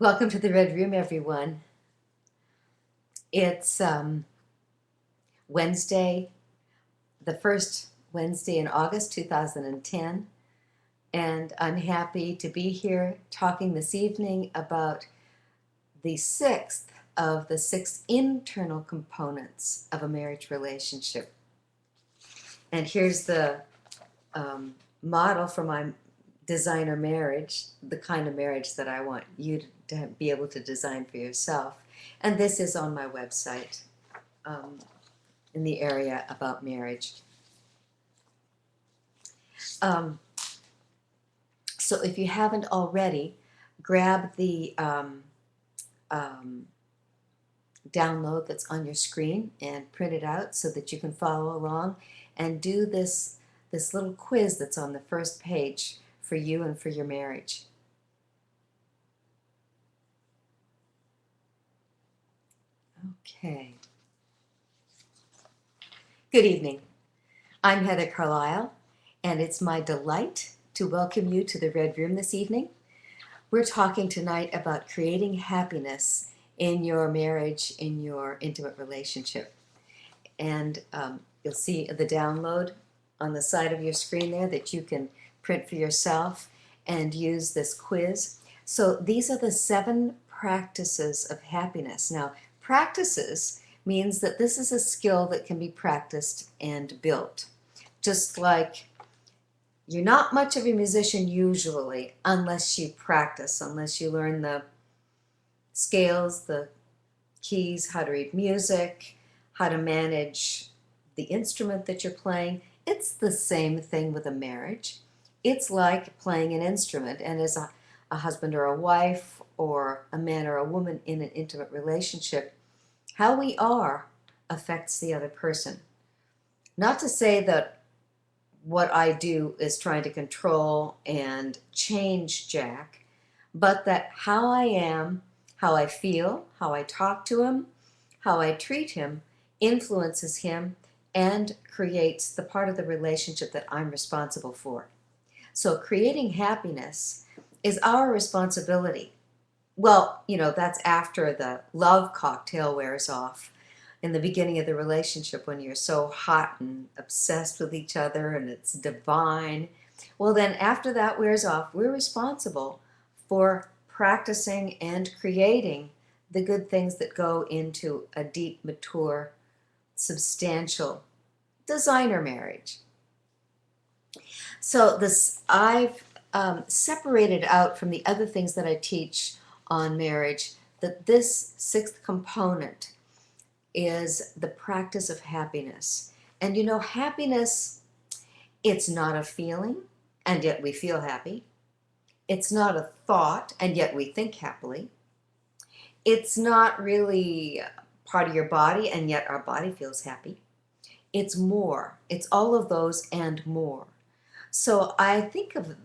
Welcome to the Red Room, everyone. It's Wednesday, the first Wednesday in August 2010, and I'm happy to be here talking this evening about the sixth of the six internal components of a marriage relationship. And here's the model for my designer marriage, the kind of marriage that I want you to be able to design for yourself. And this is on my website in the area about marriage. So if you haven't already, grab the download that's on your screen and print it out so that you can follow along and do this little quiz that's on the first page for you and for your marriage. Okay. Good evening. I'm Heather Carlile, and it's my delight to welcome you to the Red Room this evening. We're talking tonight about creating happiness in your marriage, in your intimate relationship. And you'll see the download on the side of your screen there that you can print for yourself and use this quiz. So these are the 7 practices of happiness. Now, practices means that this is a skill that can be practiced and built. Just like you're not much of a musician usually unless you practice, unless you learn the scales, the keys, how to read music, how to manage the instrument that you're playing. It's the same thing with a marriage. It's like playing an instrument, and as a husband or a wife or a man or a woman in an intimate relationship, how we are affects the other person. Not to say that what I do is trying to control and change Jack, but that how I am, how I feel, how I talk to him, how I treat him influences him and creates the part of the relationship that I'm responsible for. So creating happiness is our responsibility. Well, that's after the love cocktail wears off. In the beginning of the relationship, when you're so hot and obsessed with each other and it's divine, well, then after that wears off, we're responsible for practicing and creating the good things that go into a deep, mature, substantial designer marriage. So this I've separated out from the other things that I teach on marriage that this 6th component is the practice of happiness. And happiness, it's not a feeling, and yet we feel happy. It's not a thought, and yet we think happily. It's not really part of your body, and yet our body feels happy. It's more. It's all of those and more. So I think of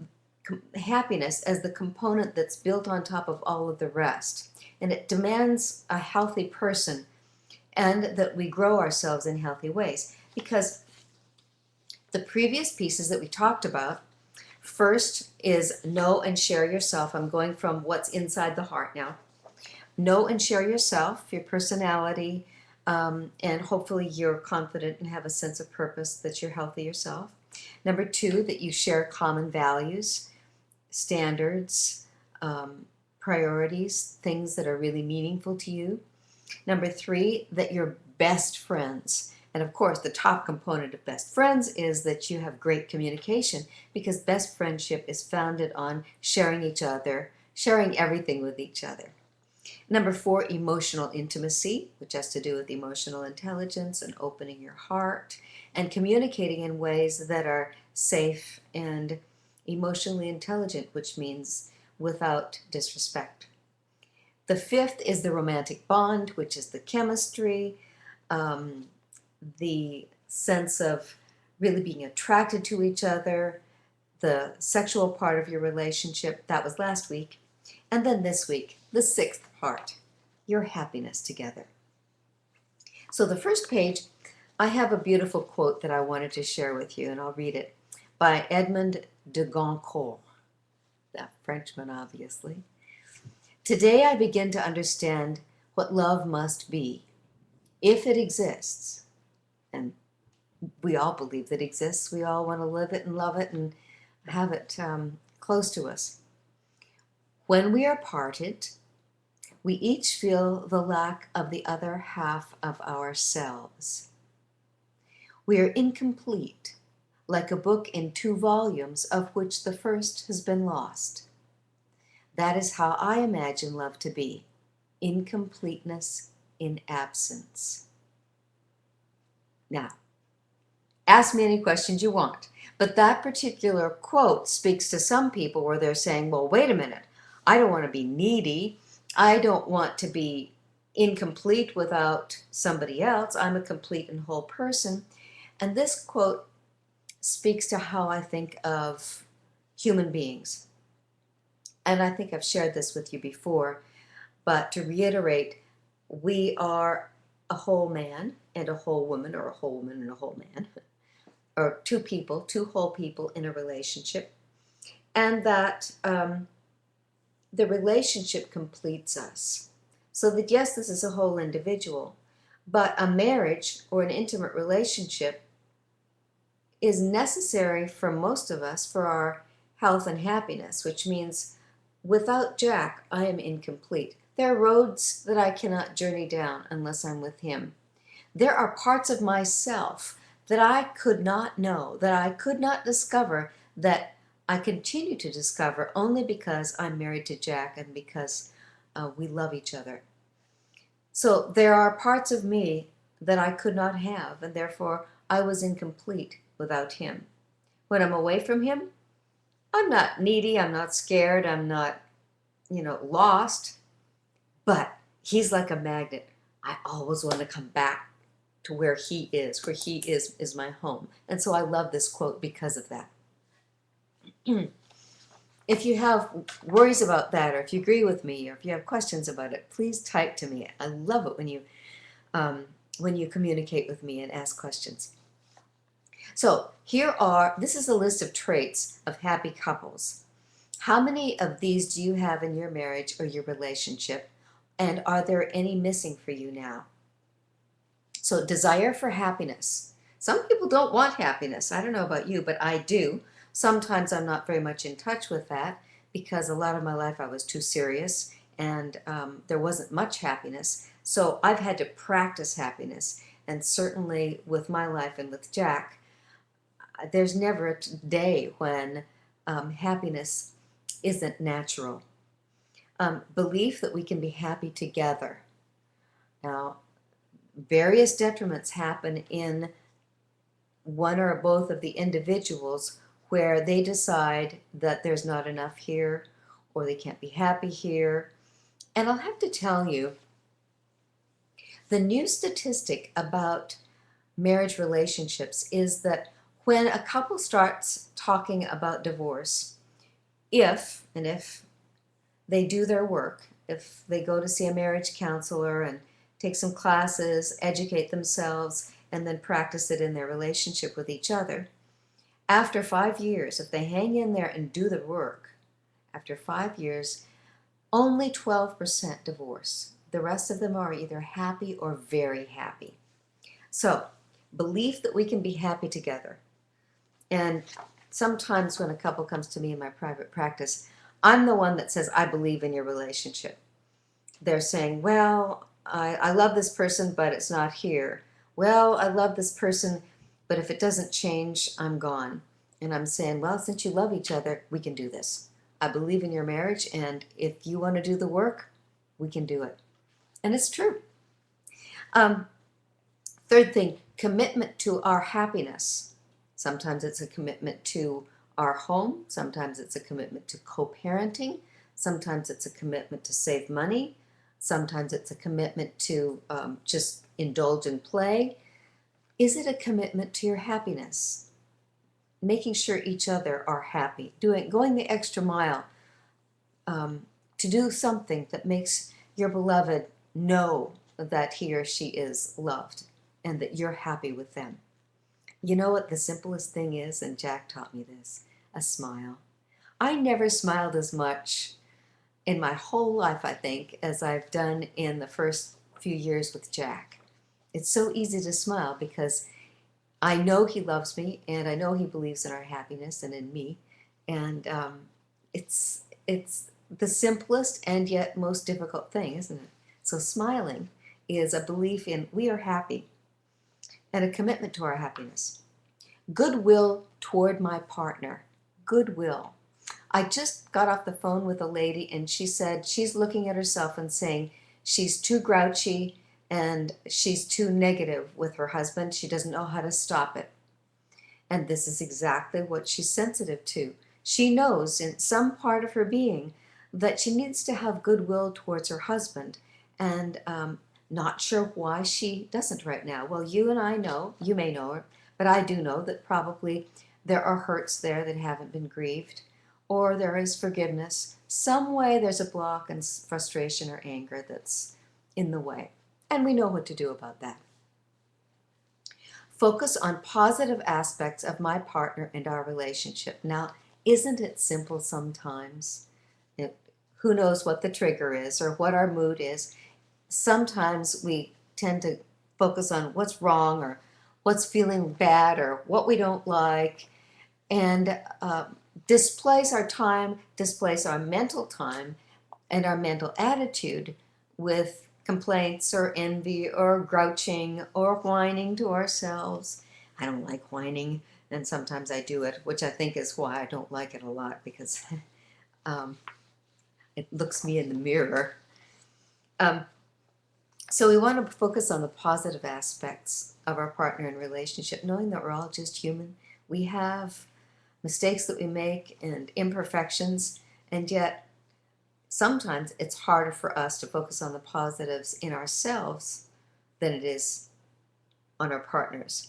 happiness as the component that's built on top of all of the rest. And it demands a healthy person and that we grow ourselves in healthy ways. Because the previous pieces that we talked about, first is know and share yourself. I'm going from what's inside the heart now. Know and share yourself, your personality, and hopefully you're confident and have a sense of purpose that you're healthy yourself. Number 2, that you share common values, standards, priorities, things that are really meaningful to you. Number 3, that you're best friends. And of course, the top component of best friends is that you have great communication, because best friendship is founded on sharing each other, sharing everything with each other. Number 4, emotional intimacy, which has to do with emotional intelligence and opening your heart and communicating in ways that are safe and emotionally intelligent, which means without disrespect. The 5th is the romantic bond, which is the chemistry, the sense of really being attracted to each other, the sexual part of your relationship. That was last week. And then this week, the 6th part, your happiness together. So the first page, I have a beautiful quote that I wanted to share with you, and I'll read it, by Edmond de Goncourt, that Frenchman, obviously. Today I begin to understand what love must be, if it exists. And we all believe that it exists. We all want to live it and love it and have it close to us. When we are parted, we each feel the lack of the other half of ourselves. We are incomplete, like a book in 2 volumes of which the first has been lost. That is how I imagine love to be, incompleteness in absence. Now, ask me any questions you want, but that particular quote speaks to some people where they're saying, well, wait a minute, I don't want to be needy. I don't want to be incomplete without somebody else. I'm a complete and whole person. And this quote speaks to how I think of human beings. And I think I've shared this with you before, but to reiterate, we are a whole man and a whole woman, or a whole woman and a whole man, or 2 people, 2 whole people in a relationship, and that the relationship completes us. So that yes, this is a whole individual, but a marriage or an intimate relationship is necessary for most of us for our health and happiness, which means without Jack, I am incomplete. There are roads that I cannot journey down unless I'm with him. There are parts of myself that I could not know, that I could not discover, that I continue to discover only because I'm married to Jack and because we love each other. So there are parts of me that I could not have, and therefore I was incomplete without him. When I'm away from him, I'm not needy, I'm not scared, I'm not, lost, but he's like a magnet. I always want to come back to where he is my home. And so I love this quote because of that. If you have worries about that, or if you agree with me, or if you have questions about it, please type to me. I love it when you communicate with me and ask questions. So this is a list of traits of happy couples. How many of these do you have in your marriage or your relationship? And are there any missing for you now? So desire for happiness. Some people don't want happiness. I don't know about you, but I do. Sometimes I'm not very much in touch with that because a lot of my life I was too serious and there wasn't much happiness. So I've had to practice happiness. And certainly with my life and with Jack, there's never a day when happiness isn't natural. Belief that we can be happy together. Now, various detriments happen in one or both of the individuals where they decide that there's not enough here or they can't be happy here. And I'll have to tell you, the new statistic about marriage relationships is that when a couple starts talking about divorce, if they do their work, if they go to see a marriage counselor and take some classes, educate themselves, and then practice it in their relationship with each other, after 5 years, if they hang in there and do the work, after 5 years, only 12% divorce. The rest of them are either happy or very happy. So, belief that we can be happy together. And sometimes when a couple comes to me in my private practice, I'm the one that says, I believe in your relationship. They're saying, well, I love this person, but it's not here. Well, I love this person, but if it doesn't change, I'm gone. And I'm saying, well, since you love each other, we can do this. I believe in your marriage, and if you want to do the work, we can do it. And it's true. Third thing, commitment to our happiness. Sometimes it's a commitment to our home. Sometimes it's a commitment to co-parenting. Sometimes it's a commitment to save money. Sometimes it's a commitment to just indulge in play. Is it a commitment to your happiness? Making sure each other are happy, going the extra mile to do something that makes your beloved know that he or she is loved and that you're happy with them. You know what the simplest thing is, and Jack taught me this, a smile. I never smiled as much in my whole life, I think, as I've done in the first few years with Jack. It's so easy to smile because I know he loves me, and I know he believes in our happiness and in me, and it's the simplest and yet most difficult thing, isn't it? So smiling is a belief in we are happy and a commitment to our happiness. Goodwill toward my partner. Goodwill. I just got off the phone with a lady, and she said she's looking at herself and saying she's too grouchy and she's too negative with her husband. She doesn't know how to stop it. And this is exactly what she's sensitive to. She knows in some part of her being that she needs to have goodwill towards her husband, and not sure why she doesn't right now. Well, you and I know, you may know her, but I do know that probably there are hurts there that haven't been grieved, or there is forgiveness. Some way there's a block and frustration or anger that's in the way. And we know what to do about that. Focus on positive aspects of my partner and our relationship. Now, isn't it simple sometimes? Who knows what the trigger is or what our mood is? Sometimes we tend to focus on what's wrong or what's feeling bad or what we don't like, and displace our time, displace our mental time and our mental attitude with complaints or envy or grouching or whining to ourselves. I don't like whining, and sometimes I do it, which I think is why I don't like it a lot, because it looks me in the mirror. So we want to focus on the positive aspects of our partner and relationship, knowing that we're all just human. We have mistakes that we make and imperfections, and yet sometimes it's harder for us to focus on the positives in ourselves than it is on our partners.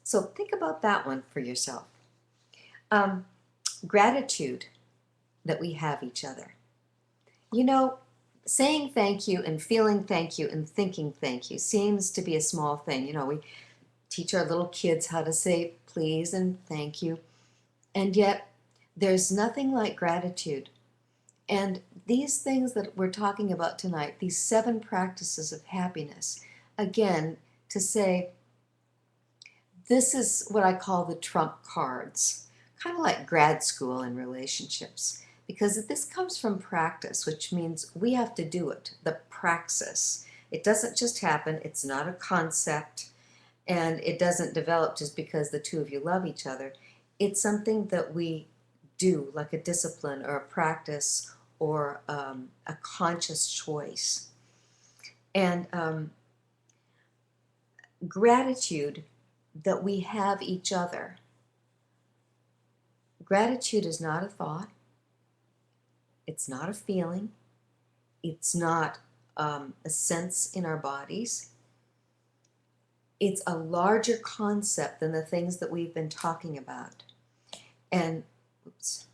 So think about that one for yourself. Gratitude that we have each other. You know, saying thank you and feeling thank you and thinking thank you seems to be a small thing. You know, we teach our little kids how to say please and thank you, and yet there's nothing like gratitude. And these things that we're talking about tonight, these 7 practices of happiness, again, to say, this is what I call the trump cards, kind of like grad school in relationships, because this comes from practice, which means we have to do it, the praxis. It doesn't just happen, it's not a concept, and it doesn't develop just because the two of you love each other. It's something that we do, like a discipline or a practice or a conscious choice. And gratitude that we have each other. Gratitude is not a thought. It's not a feeling. It's not a sense in our bodies. It's a larger concept than the things that we've been talking about. And oops.